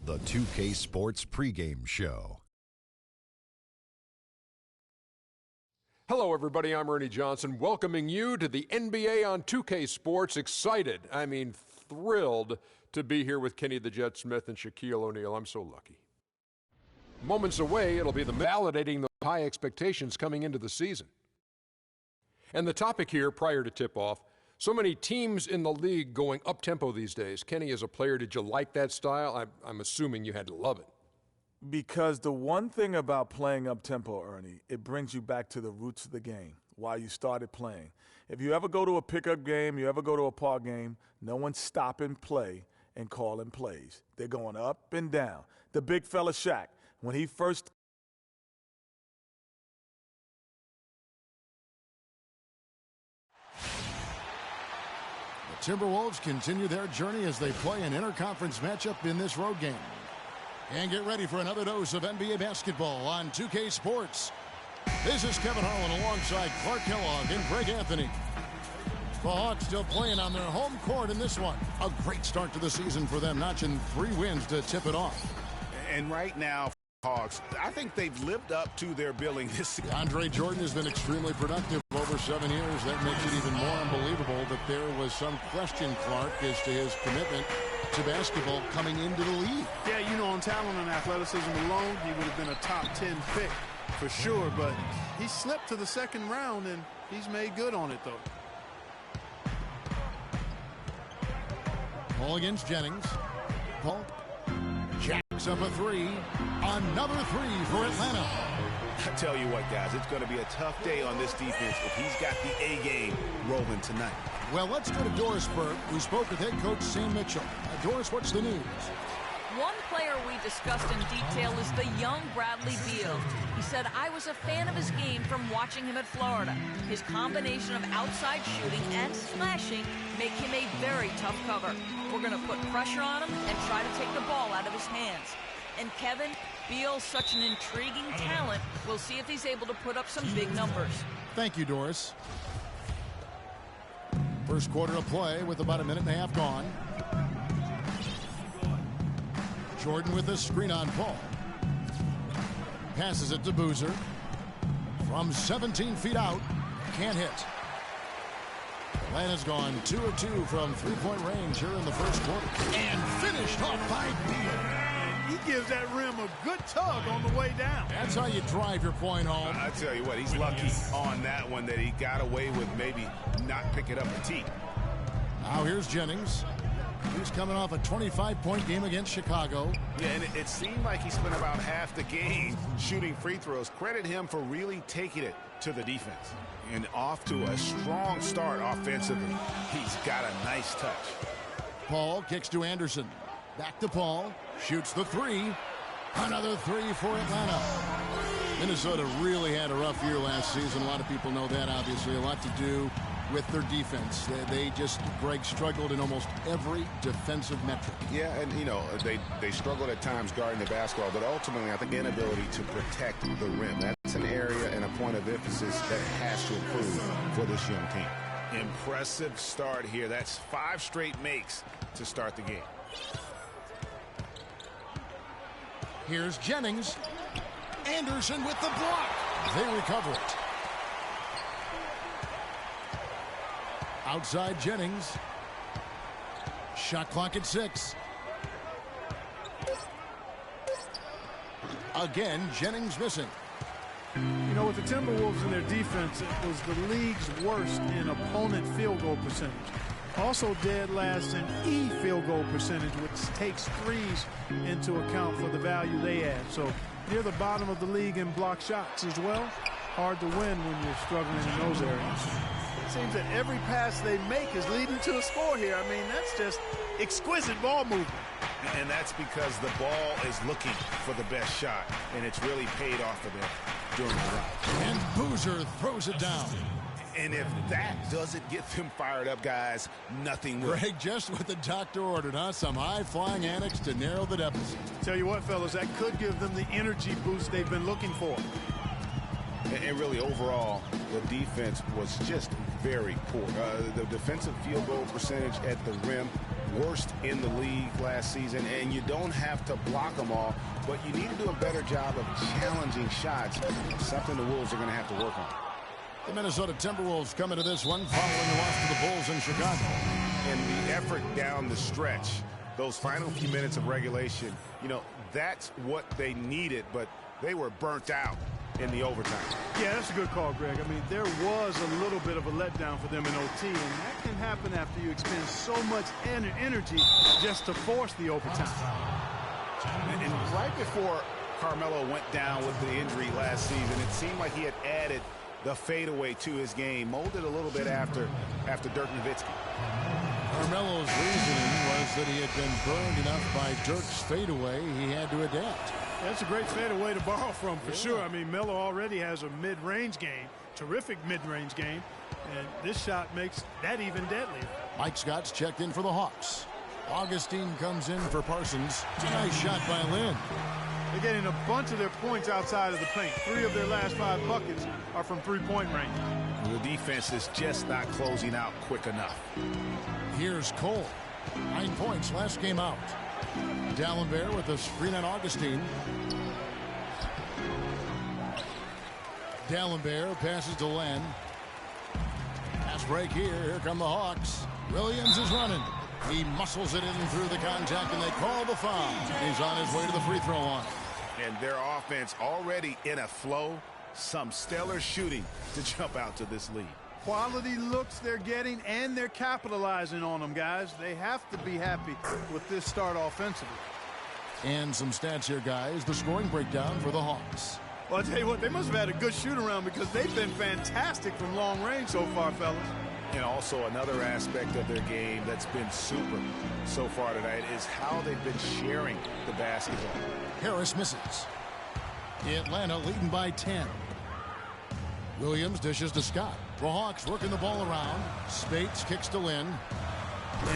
The 2K Sports pregame show. Hello, everybody. I'm Ernie Johnson, welcoming you to the NBA on 2K Sports. Excited, thrilled to be here with Kenny the Jet Smith and Shaquille O'Neal. I'm so lucky. Moments away, it'll be validating the high expectations coming into the season. And the topic here, prior to tip-off, so many teams in the league going up-tempo these days. Kenny, as a player, did you like that style? I'm assuming you had to love it. Because the one thing about playing up-tempo, Ernie, it brings you back to the roots of the game, why you started playing. If you ever go to a pickup game, you ever go to a park game, no one's stopping play and calling plays. They're going up and down. The big fella Shaq, when he first Timberwolves continue their journey as they play an interconference matchup in this road game. And get ready for another dose of NBA basketball on 2K Sports. This is Kevin Harlan alongside Clark Kellogg and Greg Anthony. The Hawks still playing on their home court in this one. A great start to the season for them, notching 3 wins to tip it off. And right now, Hawks, I think they've lived up to their billing this season. Andre Jordan has been extremely productive over 7 years. That makes it even more unbelievable that there was some question, Clark, as to his commitment to basketball coming into the league. Yeah, you know, on talent and athleticism alone, he would have been a top 10 pick for sure, but he slipped to the second round, and he's made good on it, though. Ball against Jennings. Paul jacks up a 3. Another 3 for Atlanta. I tell you what, guys, it's going to be a tough day on this defense if he's got the A game rolling tonight. Well, let's go to Doris Burke, who spoke with head coach Sam Mitchell. Doris, what's the news? One player we discussed in detail is the young Bradley Beal. He said, I was a fan of his game from watching him at Florida. His combination of outside shooting and slashing make him a very tough cover. We're going to put pressure on him and try to take the ball out of his hands. And Kevin, Beal's such an intriguing talent. We'll see if he's able to put up some big numbers. Thank you, Doris. First quarter of play with about a minute and a half gone. Jordan with a screen on Paul. Passes it to Boozer. From 17 feet out, can't hit. Atlanta's gone 2 of 2 from three-point range here in the first quarter. And finished off by Beal. He gives that rim a good tug on the way down. That's how you drive your point home. I tell you what, he's lucky on that one that he got away with maybe not picking up the tee. Now here's Jennings. He's coming off a 25-point game against Chicago. Yeah, and it seemed like he spent about half the game shooting free throws. Credit him for really taking it to the defense. And off to a strong start offensively. He's got a nice touch. Paul kicks to Anderson. Back to Paul. Shoots the 3. Another 3 for Atlanta. Minnesota really had a rough year last season. A lot of people know that, obviously. A lot to do with their defense. They just, Greg, struggled in almost every defensive metric. Yeah, and, you know, they struggled at times guarding the basketball, but ultimately, I think the inability to protect the rim. That's an area and a point of emphasis that has to improve for this young team. Impressive start here. That's 5 straight makes to start the game. Here's Jennings. Anderson with the block. They recover it. Outside Jennings. Shot clock at 6. Again, Jennings missing. You know, with the Timberwolves in their defense, it was the league's worst in opponent field goal percentage. Also dead last in field goal percentage, which takes threes into account for the value they add. So near the bottom of the league in block shots as well. Hard to win when you're struggling in those areas. It seems that every pass they make is leading to a score here. I mean, that's just exquisite ball movement. And that's because the ball is looking for the best shot, and it's really paid off for them during the run. And Boozer throws it down. And if that doesn't get them fired up, guys, nothing will. Greg, just what the doctor ordered, huh? Some high-flying antics to narrow the deficit. Tell you what, fellas, that could give them the energy boost they've been looking for. And really, overall, the defense was just very poor. The defensive field goal percentage at the rim worst in the league last season, and you don't have to block them all, but you need to do a better job of challenging shots, something the Wolves are going to have to work on. The Minnesota Timberwolves come into this one following the loss to the Bulls in Chicago. And the effort down the stretch, those final few minutes of regulation, you know, that's what they needed, but they were burnt out in the overtime. Yeah, that's a good call, Greg. I mean, there was a little bit of a letdown for them in OT, and that can happen after you expend so much energy just to force the overtime. And right before Carmelo went down with the injury last season, it seemed like he had added the fadeaway to his game, molded a little bit after Dirk Nowitzki. Carmelo's reasoning was that he had been burned enough by Dirk's fadeaway, he had to adapt. That's a great fadeaway to borrow from, for sure. I mean, Melo already has a mid-range game, terrific mid-range game, and this shot makes that even deadlier. Mike Scott's checked in for the Hawks. Augustine comes in for Parsons. Nice shot by Lynn. They're getting a bunch of their points outside of the paint. 3 of their last 5 buckets are from three-point range. The defense is just not closing out quick enough. Here's Cole. 9 points last game out. D'Alembert with the screen on Augustine. D'Alembert passes to Len. Pass break here. Here come the Hawks. Williams is running. He muscles it in through the contact, and they call the foul. He's on his way to the free throw line. And their offense already in a flow. Some stellar shooting to jump out to this lead. Quality looks they're getting, and they're capitalizing on them, guys. They have to be happy with this start offensively. And some stats here, guys. The scoring breakdown for the Hawks. Well, I'll tell you what, they must have had a good shoot-around because they've been fantastic from long range so far, fellas. And also another aspect of their game that's been super so far tonight is how they've been sharing the basketball. Harris misses. Atlanta leading by 10. Williams dishes to Scott. The Hawks working the ball around. Spates kicks to Lynn.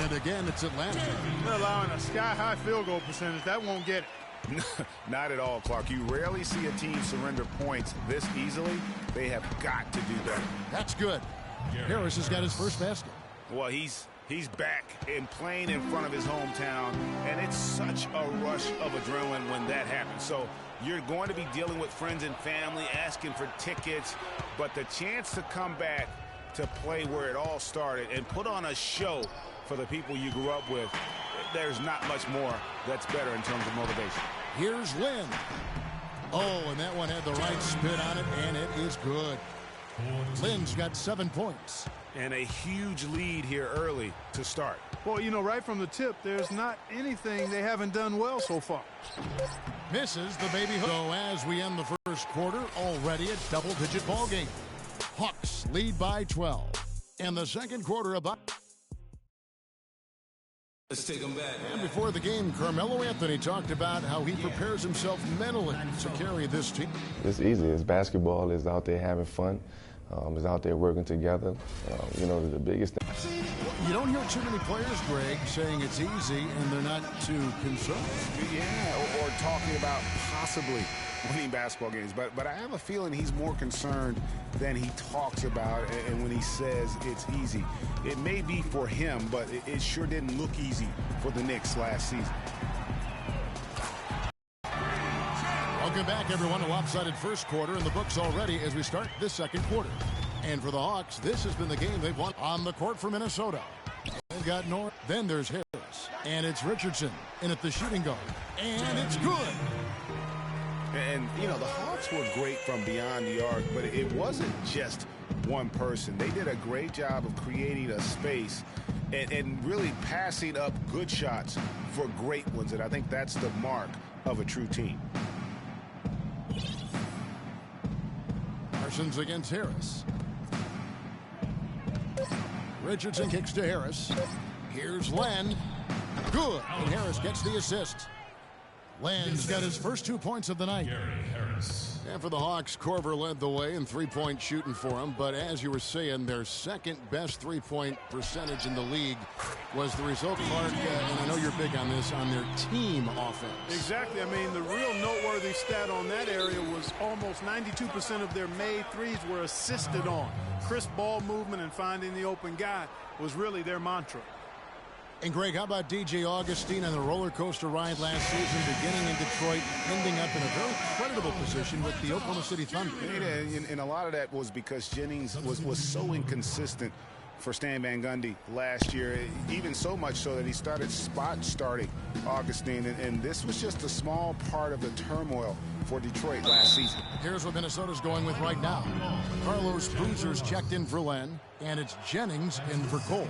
And again, it's Atlanta. They're allowing a sky-high field goal percentage. That won't get it. Not at all, Clark. You rarely see a team surrender points this easily. They have got to do better. That's good. Harris has got his first basket. Well, he's back and playing in front of his hometown, and it's such a rush of adrenaline when that happens. So you're going to be dealing with friends and family, asking for tickets, but the chance to come back to play where it all started and put on a show for the people you grew up with, there's not much more that's better in terms of motivation. Here's Lynn. Oh, and that one had the right spin on it, and it is good. Lynn's got 7 points. And a huge lead here early to start. Well, you know, right from the tip, there's not anything they haven't done well so far. Misses the baby hook. So as we end the first quarter, already a double-digit ball game. Hawks lead by 12. And the second quarter about. Let's take them back. And before the game, Carmelo Anthony talked about how he prepares himself mentally to carry this team. It's easy. It's basketball. It's out there having fun. It's out there working together. You know, the biggest thing. You don't hear too many players, Greg, saying it's easy and they're not too concerned. Yeah, or talking about possibly winning basketball games. But I have a feeling he's more concerned than he talks about, and when he says it's easy. It may be for him, but it sure didn't look easy for the Knicks last season. Welcome back, everyone. A lopsided first quarter in the books already as we start this second quarter. And for the Hawks, this has been the game they've won on the court for Minnesota. They've got North. Then there's Harris. And it's Richardson in at the shooting guard. And it's good. And, you know, the Hawks were great from beyond the arc, but it wasn't just one person. They did a great job of creating a space and really passing up good shots for great ones. And I think that's the mark of a true team. Parsons against Harris. Richardson kicks to Harris. Here's Len. Good. And Harris gets the assist. Len's got his first 2 points of the night. And for the Hawks, Korver led the way in three-point shooting for him. But as you were saying, their second best three-point percentage in the league was the result, Clark, and I know you're big on this, on their team offense. Exactly. I mean, the real noteworthy stat on that area was almost 92% of their made threes were assisted on. Crisp ball movement and finding the open guy was really their mantra. And Greg, how about DJ Augustine and the roller coaster ride last season, beginning in Detroit, ending up in a very creditable position with the Oklahoma City Thunder? And a lot of that was because Jennings was so inconsistent for Stan Van Gundy last year, even so much so that he started starting Augustine, and this was just a small part of the turmoil for Detroit last season. Here's what Minnesota's going with right now. Carlos Boozer's checked in for Len, and it's Jennings in for Cole.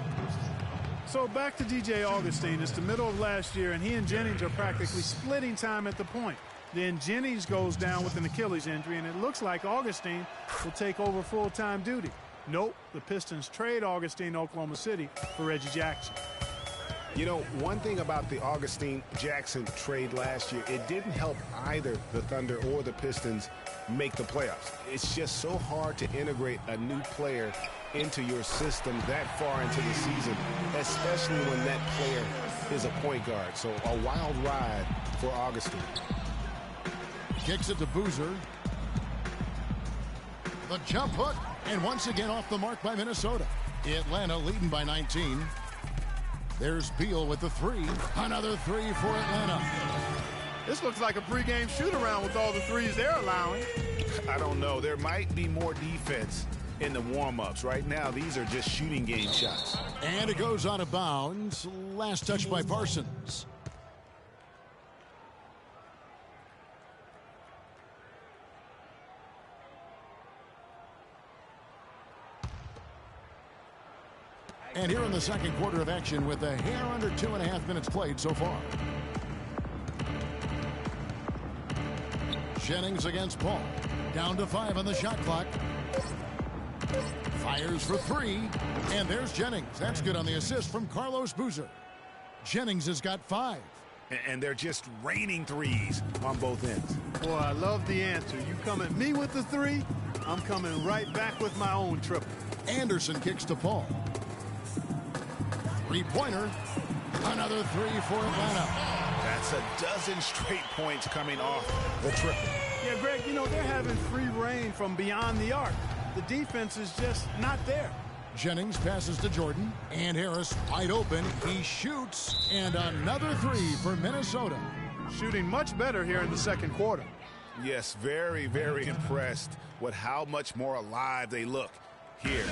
So back to DJ Augustine. It's the middle of last year, and he and Jennings are practically splitting time at the point. Then Jennings goes down with an Achilles injury, and it looks like Augustine will take over full-time duty. Nope, the Pistons trade Augustine to Oklahoma City for Reggie Jackson. You know, one thing about the Augustine-Jackson trade last year, it didn't help either the Thunder or the Pistons make the playoffs. It's just so hard to integrate a new player into your system that far into the season, especially when that player is a point guard. So a wild ride for Augustine. Kicks it to Boozer. The jump hook, and once again off the mark by Minnesota. Atlanta leading by 19. There's Beal with the three. Another three for Atlanta. This looks like a pregame shoot-around with all the threes they're allowing. I don't know. There might be more defense in the warm-ups. Right now, these are just shooting game shots. And it goes out of bounds. Last touch by Parsons. And here in the second quarter of action with a hair under 2.5 minutes played so far. Jennings against Paul. Down to 5 on the shot clock. Fires for 3. And there's Jennings. That's good on the assist from Carlos Boozer. Jennings has got 5. And they're just raining threes on both ends. Boy, I love the answer. You come at me with the 3, I'm coming right back with my own triple. Anderson kicks to Paul. Three-pointer. Another 3 for Atlanta. That's a dozen straight points coming off the triple. Yeah, Greg, you know, they're having free reign from beyond the arc. The defense is just not there. Jennings passes to Jordan. And Harris wide open. He shoots. And another 3 for Minnesota. Shooting much better here in the second quarter. Yes, very, very impressed with how much more alive they look here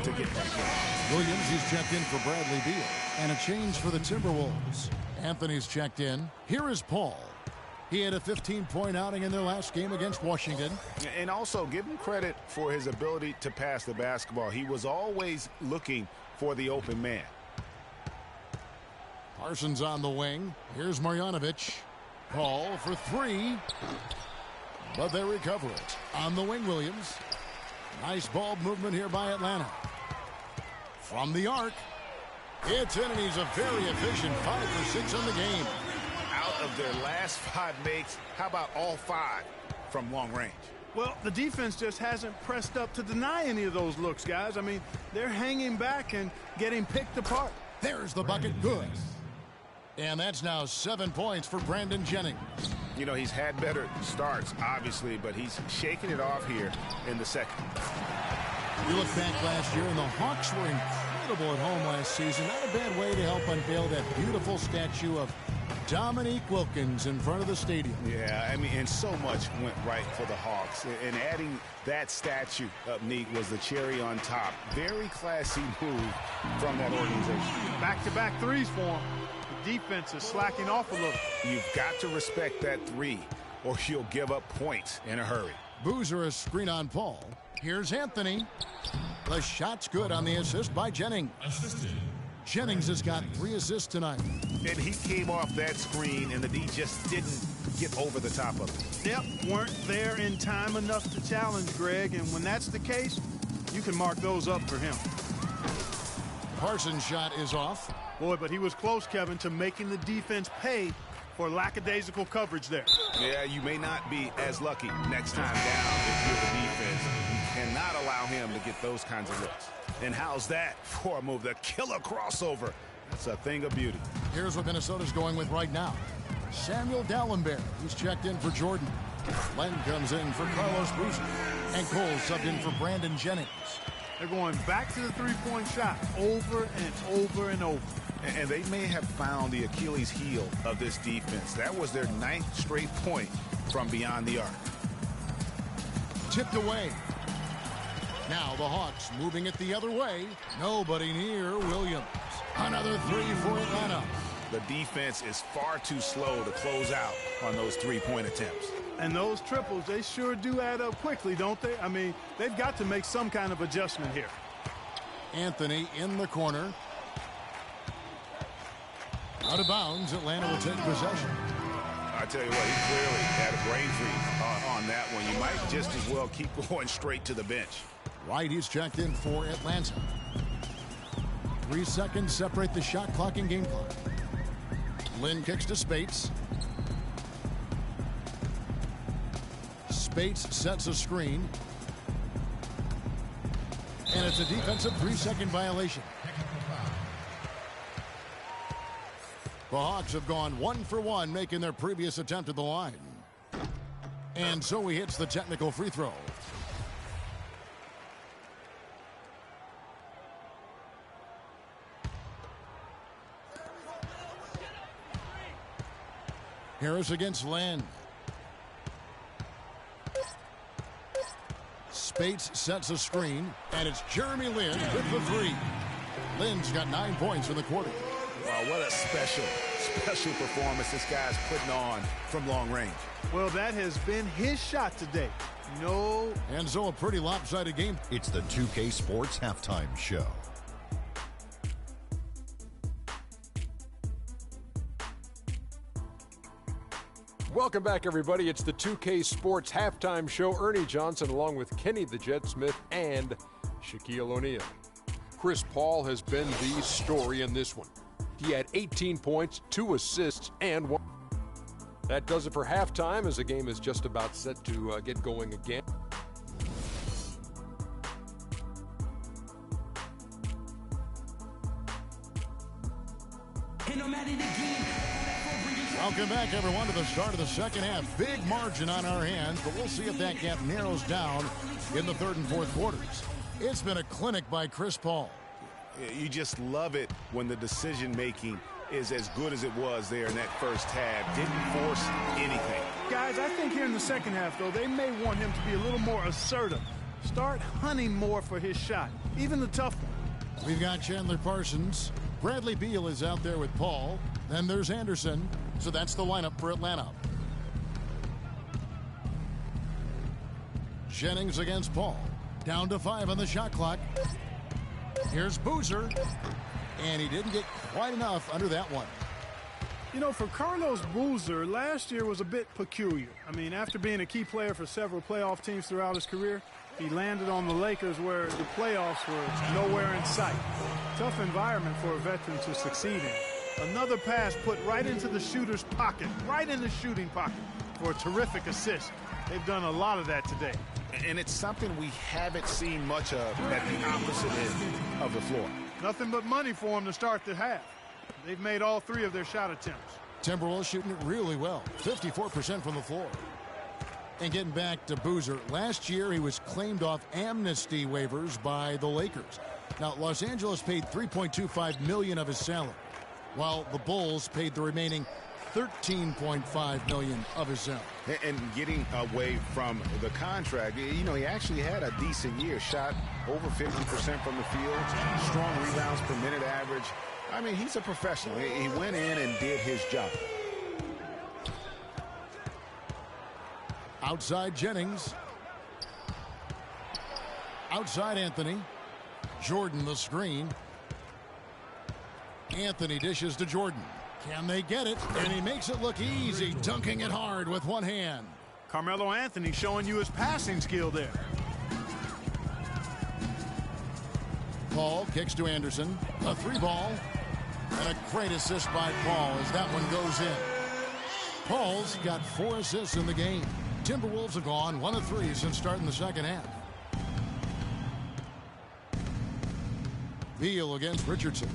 to get back in. Williams is checked in for Bradley Beal. And a change for the Timberwolves. Anthony's checked in. Here is Paul. He had a 15-point outing in their last game against Washington. And also give him credit for his ability to pass the basketball. He was always looking for the open man. Parsons on the wing. Here's Marjanovic. Paul for 3. But they recover it. On the wing, Williams. Nice ball movement here by Atlanta. From the arc. It's in, and he's a very efficient 5 for 6 on the game. Out of their last 5 makes, how about all 5 from long range? Well, the defense just hasn't pressed up to deny any of those looks, guys. I mean, they're hanging back and getting picked apart. There's the bucket, good. And that's now 7 points for Brandon Jennings. You know, he's had better starts, obviously, but he's shaking it off here in the second. You look back last year, and the Hawks were incredible at home last season. Not a bad way to help unveil that beautiful statue of Dominique Wilkins in front of the stadium. Yeah, I mean, and so much went right for the Hawks. And adding that statue up neat was the cherry on top. Very classy move from that organization. Back-to-back threes for him. The defense is slacking off a little. You've got to respect that 3, or you'll give up points in a hurry. Boozer a screen on Paul. Here's Anthony. The shot's good on the assist by Jennings. Jennings has got 3 assists tonight. And he came off that screen, and the D just didn't get over the top of it. Yep, weren't there in time enough to challenge Greg, and when that's the case, you can mark those up for him. Parsons' shot is off. Boy, but he was close, Kevin, to making the defense pay for lackadaisical coverage there. Yeah, you may not be as lucky next time down if you're the defense. You cannot allow him to get those kinds of looks. And how's that for a move? The killer crossover. That's a thing of beauty. Here's what Minnesota's going with right now. Samuel Dallenberg, who's checked in for Jordan. Len comes in for Carlos Boozer. And Cole subbed in for Brandon Jennings. They're going back to the three-point shot over and over and over. And they may have found the Achilles heel of this defense. That was their 9th straight point from beyond the arc. Tipped away. Now the Hawks moving it the other way. Nobody near Williams. Another three for Atlanta. The defense is far too slow to close out on those three-point attempts. And those triples, they sure do add up quickly, don't they? I mean, they've got to make some kind of adjustment here. Anthony in the corner. Out of bounds, Atlanta will take possession. I tell you what, he clearly had a brain freeze on that one. You might just as well keep going straight to the bench. Right, he's checked in for Atlanta. 3 seconds separate the shot clock and game clock. Lynn kicks to Spates. Spates sets a screen. And it's a defensive 3-second violation. The Hawks have gone 1 for 1, making their previous attempt at the line. And so he hits the technical free throw. Harris against Len. Spates sets a screen, and it's Jeremy Lin with the three. Lin's got 9 points in the quarter. Wow, what a special performance this guy's putting on from long range. Well, that has been his shot today. No. And so a pretty lopsided game. It's the 2K Sports Halftime Show. Welcome back, everybody. It's the 2K Sports Halftime Show. Ernie Johnson along with Kenny the Jet Smith and Shaquille O'Neal. Chris Paul has been the story in this one. He had 18 points, 2 assists, and 1. That does it for halftime as the game is just about set to get going again. Welcome back, everyone, to the start of the second half. Big margin on our hands, but we'll see if that gap narrows down in the third and fourth quarters. It's been a clinic by Chris Paul. You just love it when the decision-making is as good as it was there in that first half. Didn't force anything. Guys, I think here in the second half, though, they may want him to be a little more assertive. Start hunting more for his shot, even the tough one. We've got Chandler Parsons. Bradley Beal is out there with Paul. Then there's Anderson. So that's the lineup for Atlanta. Jennings against Paul. Down to 5 on the shot clock. Here's Boozer. And he didn't get quite enough under that one. You know, for Carlos Boozer, last year was a bit peculiar. I mean, after being a key player for several playoff teams throughout his career, he landed on the Lakers where the playoffs were nowhere in sight. Tough environment for a veteran to succeed in. Another pass put right into the shooter's pocket, right in the shooting pocket for a terrific assist. They've done a lot of that today. And it's something we haven't seen much of at the opposite end of the floor. Nothing but money for them to start the half. They've made all 3 of their shot attempts. Timberwolves shooting it really well, 54% from the floor. And getting back to Boozer, last year he was claimed off amnesty waivers by the Lakers. Now, Los Angeles paid $3.25 million of his salary, while the Bulls paid the remaining $13.5 million of his salary. And getting away from the contract, you know, he actually had a decent year. Shot over 50% from the field, strong rebounds per minute average. I mean, he's a professional. He went in and did his job. Outside Jennings. Outside Anthony. Jordan the screen. Anthony dishes to Jordan. Can they get it? And he makes it look easy, dunking it hard with one hand. Carmelo Anthony showing you his passing skill there. Paul kicks to Anderson. A 3-ball. And a great assist by Paul as that one goes in. Paul's got 4 assists in the game. Timberwolves have gone 1 of 3 since starting the second half. Beal against Richardson.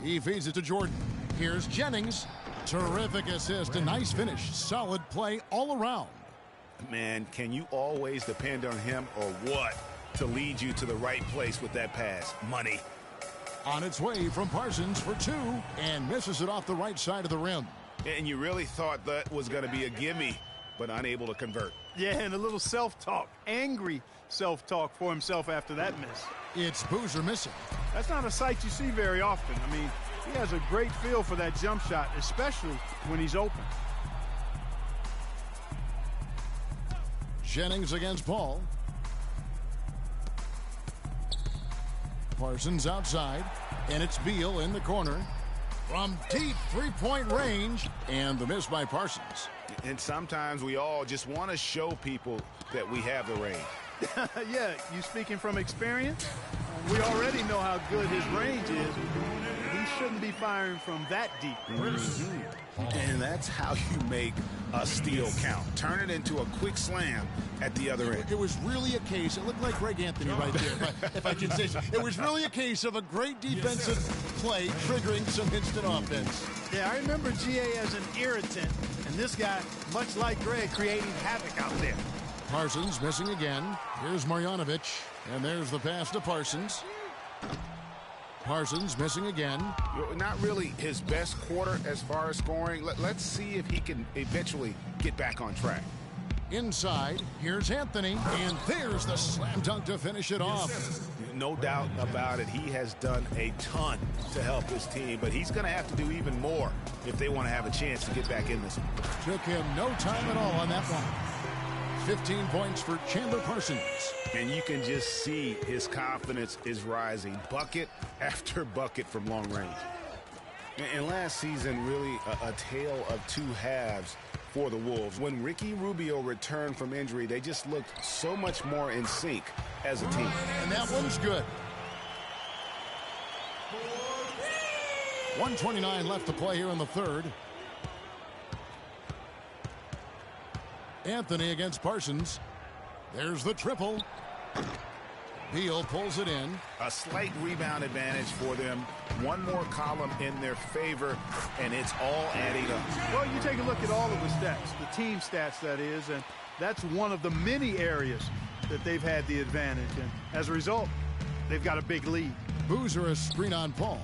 He feeds it to Jordan. Here's Jennings. Terrific assist. A nice finish. Solid play all around. Man, can you always depend on him or what? to lead you to the right place with that pass. Money. On its way from Parsons for 2 and misses it off the right side of the rim. And you really thought that was going to be a gimme, but unable to convert. Yeah, and a little self-talk, angry self-talk for himself after that miss. It's Boozer missing. That's not a sight you see very often. I mean, he has a great feel for that jump shot, especially when he's open. Jennings against Paul. Parsons outside, and it's Beal in the corner. From deep three-point range, and the miss by Parsons. And sometimes we all just want to show people that we have the range. Yeah, you speaking from experience? We already know how good his range is. He shouldn't be firing from that deep. And that's how you make a steal count. Turn it into a quick slam at the other end. It was really a case, it looked like Greg Anthony right there, if I can say so. It was really a case of a great defensive play triggering some instant offense. Yeah, I remember GA as an irritant, and this guy, much like Greg, creating havoc out there. Parsons missing again. Here's Marjanovic, and there's the pass to Parsons. Parsons missing again. Not really his best quarter as far as scoring. Let's see if he can eventually get back on track. Inside, here's Anthony, and there's the slam dunk to finish it off. No doubt about it. He has done a ton to help his team, but he's going to have to do even more if they want to have a chance to get back in this one. Took him no time at all on that one. 15 points for Chandler Parsons. And you can just see his confidence is rising. Bucket after bucket from long range. And last season, really a tale of two halves for the Wolves. When Ricky Rubio returned from injury, they just looked so much more in sync as a team. And that one's good. 1:29 left to play here in the third. Anthony against Parsons. There's the triple. Beal pulls it in. A slight rebound advantage for them. One more column in their favor, and it's all adding up. Well, you take a look at all of the stats, the team stats, that is, and that's one of the many areas that they've had the advantage. And as a result, they've got a big lead. Boozer a screen on Paul.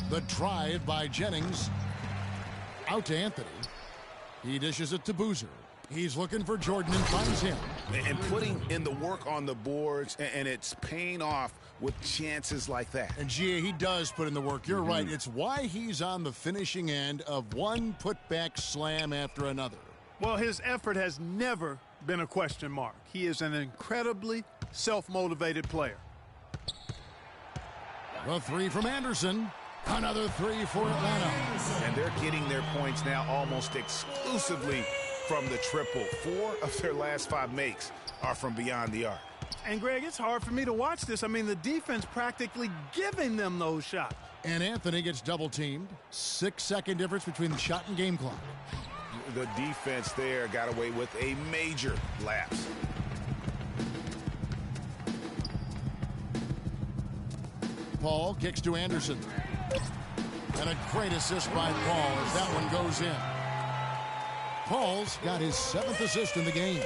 The drive by Jennings. Out to Anthony. He dishes it to Boozer. He's looking for Jordan and finds him. And putting in the work on the boards, and it's paying off with chances like that. And GA, he does put in the work. You're right. It's why he's on the finishing end of one putback slam after another. Well, his effort has never been a question mark. He is an incredibly self-motivated player. The three from Anderson. Another three for Atlanta. And they're getting their points now almost exclusively from the triple. 4 of their last 5 makes are from beyond the arc. And, Greg, it's hard for me to watch this. I mean, the defense practically giving them those shots. And Anthony gets double-teamed. 6-second difference between the shot and game clock. The defense there got away with a major lapse. Paul kicks to Anderson. And a great assist by Paul as that one goes in. Paul's got his 7th assist in the game.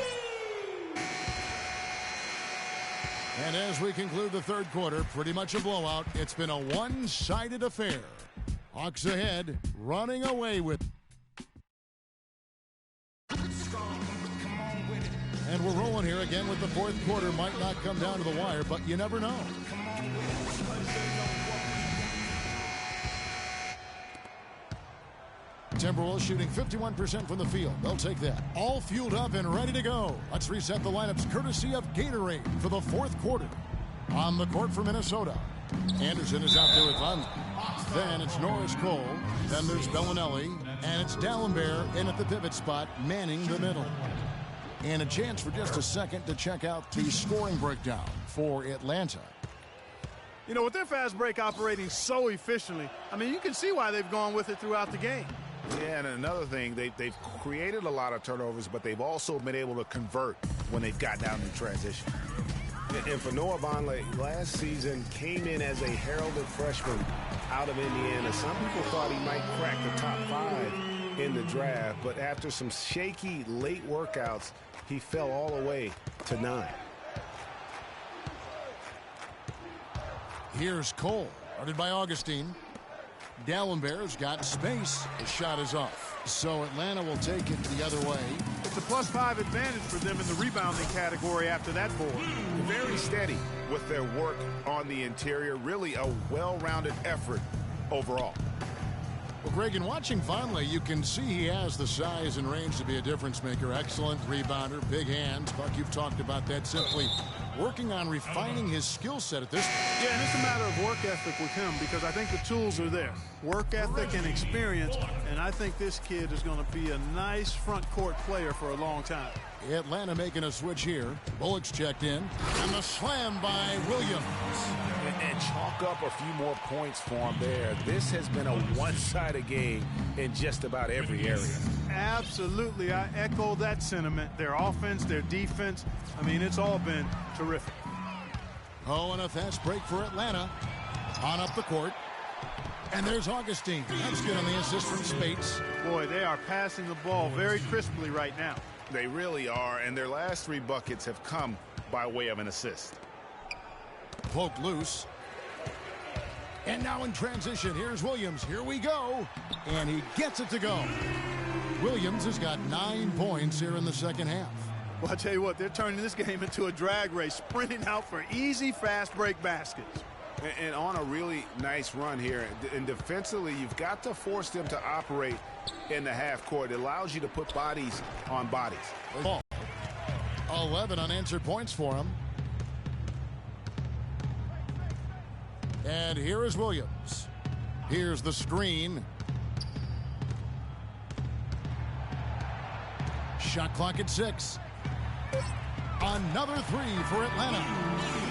And as we conclude the third quarter, pretty much a blowout. It's been a one-sided affair. Hawks ahead, running away with. And we're rolling here again with the fourth quarter. Might not come down to the wire, but you never know. Timberwolves shooting 51% from the field. They'll take that. All fueled up and ready to go. Let's reset the lineups courtesy of Gatorade for the fourth quarter. On the court for Minnesota, Anderson is out there with Von. Then it's Norris Cole. Then there's Bellinelli. And it's Dallenberg in at the pivot spot, manning the middle. And a chance for just a second to check out the scoring breakdown for Atlanta. You know, with their fast break operating so efficiently, I mean, you can see why they've gone with it throughout the game. Yeah, and another thing, they've created a lot of turnovers, but they've also been able to convert when they've gotten out in transition. And for Noah Vonleh, last season came in as a heralded freshman out of Indiana. Some people thought he might crack the top 5 in the draft, but after some shaky late workouts, he fell all the way to 9. Here's Cole, guarded by Augustine. Dallenberg's got space. The shot is off. So Atlanta will take it the other way. It's a +5 advantage for them in the rebounding category after that board. Very steady with their work on the interior. Really a well-rounded effort overall. Well, Greg, in watching Vonleh, you can see he has the size and range to be a difference maker. Excellent rebounder, big hands. Buck, you've talked about that, simply working on refining his skill set at this point. Yeah, and it's a matter of work ethic with him because I think the tools are there. Work ethic and experience, and I think this kid is going to be a nice front court player for a long time. Atlanta making a switch here. Bullock's checked in. And the slam by Williams. And chalk up a few more points for him there. This has been a one-sided game in just about every area. Absolutely. I echo that sentiment. Their offense, their defense. I mean, it's all been terrific. Oh, and a fast break for Atlanta. On up the court. And there's Augustine. That's good on the assist from Spates. Boy, they are passing the ball very crisply right now. They really are, and their last 3 buckets have come by way of an assist. Poked loose. And now in transition, here's Williams. Here we go. And he gets it to go. Williams has got 9 points here in the second half. Well, I tell you what, they're turning this game into a drag race, sprinting out for easy, fast break baskets. And on a really nice run here. And defensively, you've got to force them to operate in the half court. It allows you to put bodies on bodies. 11 unanswered points for him. And here is Williams. Here's the screen. Shot clock at 6. Another 3 for Atlanta.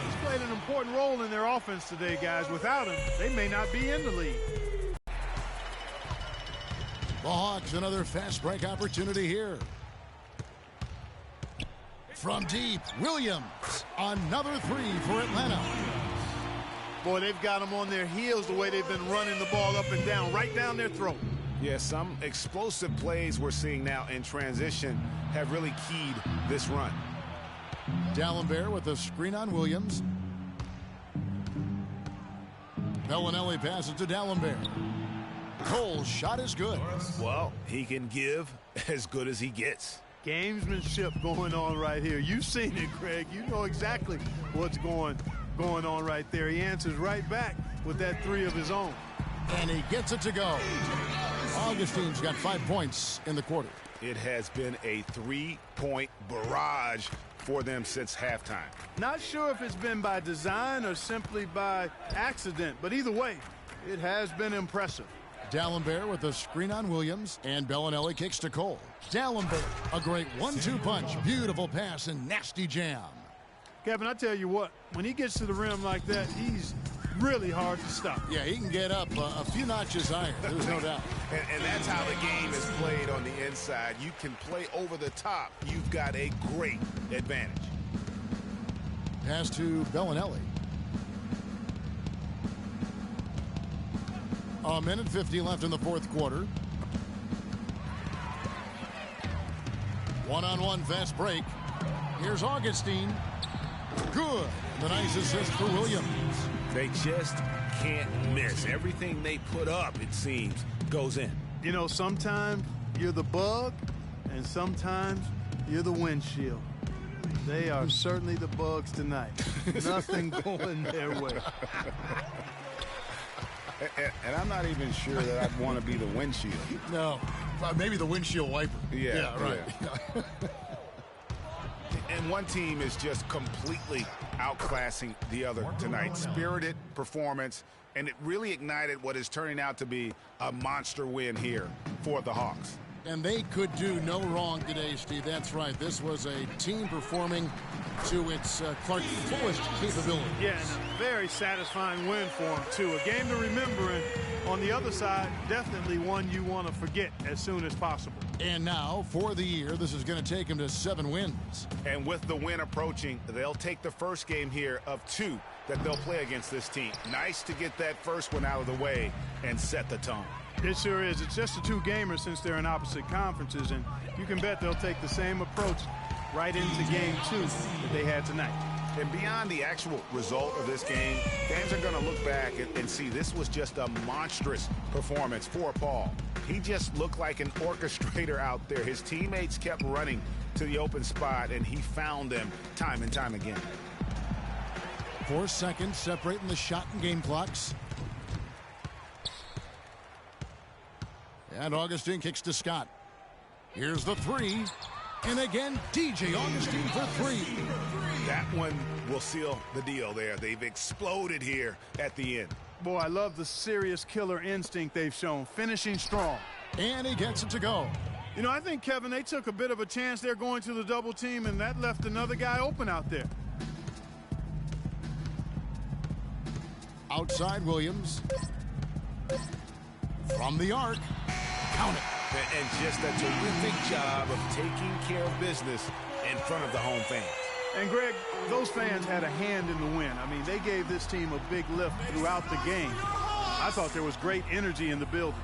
He's played an important role in their offense today, guys. Without him, they may not be in the lead. The Hawks, another fast break opportunity here. From deep, Williams. Another 3 for Atlanta. Boy, they've got them on their heels the way they've been running the ball up and down, right down their throat. Yeah, some explosive plays we're seeing now in transition have really keyed this run. Dallenberg with a screen on Williams. Bellinelli passes to Dallenberg. Cole's shot is good. Well, he can give as good as he gets. Gamesmanship going on right here. You've seen it, Greg. You know exactly what's going on right there. He answers right back with that 3 of his own. And he gets it to go. Augustine's got 5 points in the quarter. It has been a 3-point barrage for them since halftime. Not sure if it's been by design or simply by accident, but either way, it has been impressive. Dallenberg with a screen on Williams, and Bellinelli kicks to Cole. Dallenberg, a great 1-2 punch. Beautiful pass and nasty jam. Kevin, I tell you what, when he gets to the rim like that, he's really hard to stop. Yeah, he can get up a few notches higher, there's no doubt. And that's how the game is played on the inside. You can play over the top. You've got a great advantage. Pass to Bellinelli. A minute 50 left in the fourth quarter. One-on-one fast break. Here's Augustine. Good. The nice assist for Williams. They just can't miss. Everything they put up, it seems, goes in. You know, sometimes you're the bug, and sometimes you're the windshield. They are certainly the bugs tonight. Nothing going their way. And I'm not even sure that I'd want to be the windshield. No, maybe the windshield wiper. Yeah, right. Yeah. And one team is just completely outclassing the other tonight. Spirited performance, and it really ignited what is turning out to be a monster win here for the Hawks. And they could do no wrong today, Steve. That's right. This was a team performing to its Clark fullest capability. Yeah, and a very satisfying win for them, too. A game to remember, and on the other side, definitely one you want to forget as soon as possible. And now, for the year, this is going to take them to 7 wins. And with the win approaching, they'll take the first game here of 2 that they'll play against this team. Nice to get that first one out of the way and set the tone. It sure is. It's just a two-gamer since they're in opposite conferences, and you can bet they'll take the same approach right into game 2 that they had tonight. And beyond the actual result of this game, fans are going to look back and see this was just a monstrous performance for Paul. He just looked like an orchestrator out there. His teammates kept running to the open spot, and he found them time and time again. 4 seconds separating the shot and game clocks. And Augustine kicks to Scott. Here's the 3. And again, DJ Augustine for 3. That one will seal the deal there. They've exploded here at the end. Boy, I love the serious killer instinct they've shown, finishing strong. And he gets it to go. You know, I think, Kevin, they took a bit of a chance there going to the double team, and that left another guy open out there. Outside Williams. From the arc. Count it. And just a terrific job of taking care of business in front of the home fans. And, Greg, those fans had a hand in the win. I mean, they gave this team a big lift throughout the game. I thought there was great energy in the building.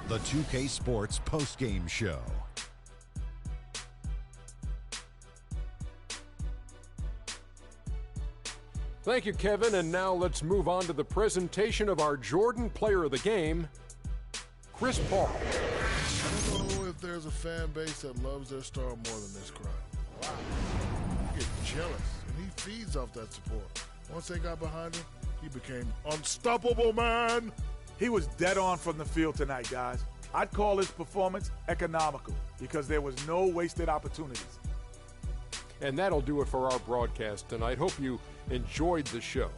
The 2K Sports postgame show. Thank you, Kevin. And now let's move on to the presentation of our Jordan Player of the Game, Chris Paul. I don't know if there's a fan base that loves their star more than this crowd. Wow. You get jealous, and he feeds off that support. Once they got behind him, he became unstoppable, man. He was dead on from the field tonight, guys. I'd call his performance economical because there was no wasted opportunities. And that'll do it for our broadcast tonight. Hope you enjoyed the show.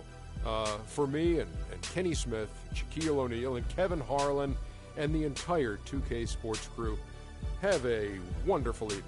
For me and Kenny Smith, Shaquille O'Neal, and Kevin Harlan, and the entire 2K Sports crew, have a wonderful evening.